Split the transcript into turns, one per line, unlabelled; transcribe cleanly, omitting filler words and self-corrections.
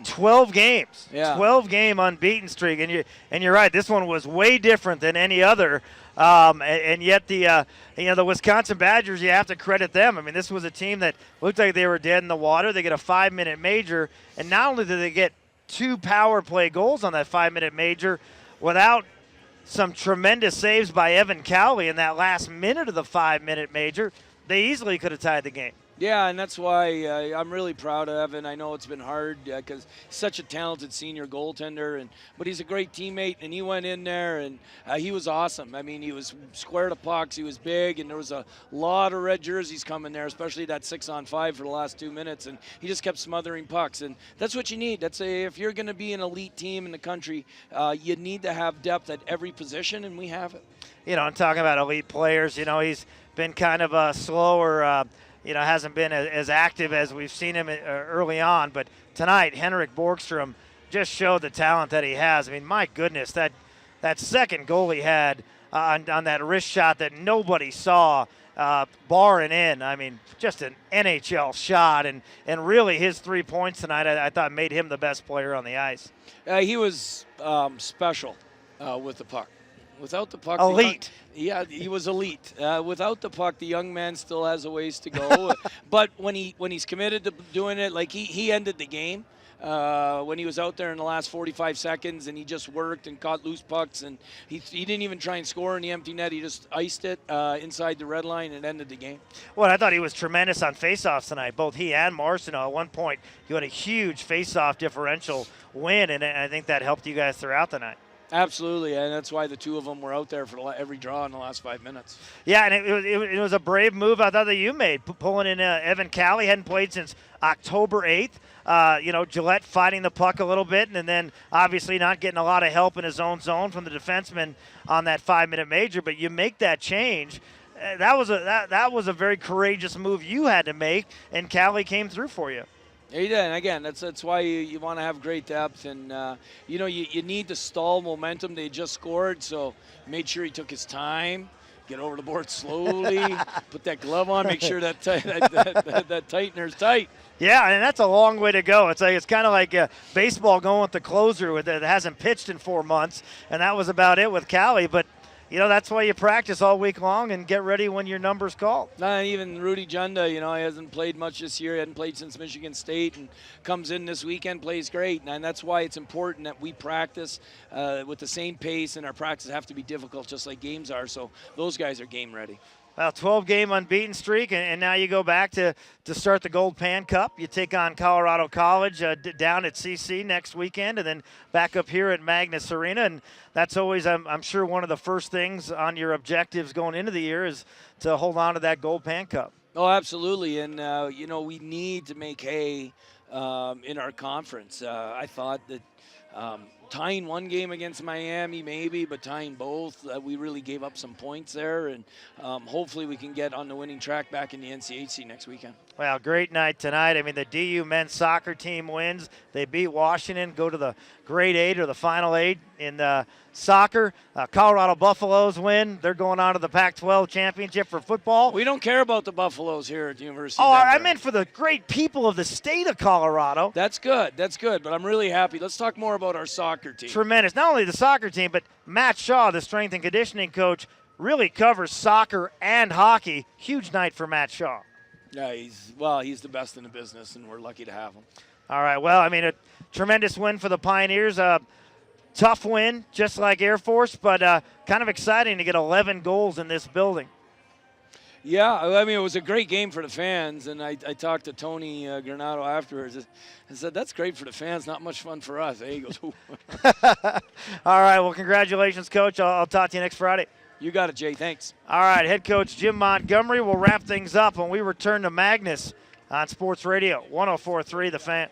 12 games.
Yeah.
12-game unbeaten streak. And you're right, this one was way different than any other. And yet the Wisconsin Badgers, you have to credit them. I mean, this was a team that looked like they were dead in the water. They get a 5-minute major, and not only did they get 2 power play goals on that 5-minute major, without some tremendous saves by Evan Cowley in that last minute of the 5-minute major, they easily could have tied the game.
Yeah, and that's why I'm really proud of Evan. I know it's been hard because he's such a talented senior goaltender, but he's a great teammate, and he went in there, and he was awesome. I mean, he was square to pucks, he was big, and there was a lot of red jerseys coming there, especially that 6-on-5 for the last 2 minutes, and he just kept smothering pucks, and that's what you need. If you're going to be an elite team in the country, you need to have depth at every position, and we have it.
And talking about elite players, he's been kind of a slower hasn't been as active as we've seen him early on. But tonight, Henrik Borgstrom just showed the talent that he has. I mean, my goodness, that second goal he had on that wrist shot that nobody saw, barring in. I mean, just an NHL shot. And really his 3 points tonight, I thought, made him the best player on the ice.
He was special with the puck. Without the puck,
elite.
He was elite. Without the puck, the young man still has a ways to go. But when he's committed to doing it, like he ended the game when he was out there in the last 45 seconds, and he just worked and caught loose pucks, and he didn't even try and score in the empty net. He just iced it inside the red line and ended the game.
Well, I thought he was tremendous on faceoffs tonight. Both he and Marcineau at one point, you had a huge faceoff differential win, and I think that helped you guys throughout the night.
Absolutely, and that's why the two of them were out there for every draw in the last 5 minutes.
Yeah, and it was a brave move I thought that you made, pulling in Evan Cowley. Hadn't played since October 8th. Gillette fighting the puck a little bit, and then obviously not getting a lot of help in his own zone from the defenseman on that 5-minute major. But you make that change. That was a very courageous move you had to make, and Cowley came through for you.
He did, and again, that's why you want to have great depth, and you need to stall momentum. They just scored, so made sure he took his time, get over the board slowly, put that glove on, make sure that tightener's tight.
Yeah, and that's a long way to go. It's kind of like baseball going with the closer that hasn't pitched in 4 months, and that was about it with Cowley. But that's why you practice all week long and get ready when your number's called.
Not even Rudy Junda, he hasn't played much this year. He hadn't played since Michigan State, and comes in this weekend, plays great. And that's why it's important that we practice with the same pace, and our practices have to be difficult just like games are. So those guys are game ready.
Well, 12-game unbeaten streak, and now you go back to start the Gold Pan Cup. You take on Colorado College down at CC next weekend, and then back up here at Magness Arena. And that's always, I'm sure, one of the first things on your objectives going into the year is to hold on to that Gold Pan Cup.
Oh, absolutely. And, we need to make hay in our conference. I thought that tying one game against Miami maybe, but tying both, we really gave up some points there, and hopefully we can get on the winning track back in the NCHC next weekend.
Well, great night tonight. I mean, the DU men's soccer team wins. They beat Washington, go to the grade 8 or the final 8 in soccer. Colorado Buffaloes win. They're going on to the Pac-12 championship for football.
We don't care about the Buffaloes here at the University
of
Denver.
I meant for the great people of the state of Colorado.
That's good, but I'm really happy. Let's talk more about our soccer team.
Tremendous. Not only the soccer team, but Matt Shaw, the strength and conditioning coach, really covers soccer and hockey. Huge night for Matt Shaw.
Yeah, he's the best in the business, and we're lucky to have him.
All right, well, I mean, a tremendous win for the Pioneers. Tough win, just like Air Force, but kind of exciting to get 11 goals in this building.
Yeah, I mean, it was a great game for the fans, and I talked to Tony Granado afterwards and said, that's great for the fans, not much fun for us. He goes, ooh.
All right, well, congratulations, Coach. I'll talk to you next Friday.
You got it, Jay. Thanks.
All right, head coach Jim Montgomery will wrap things up when we return to Magness on Sports Radio 104.3 The Fan.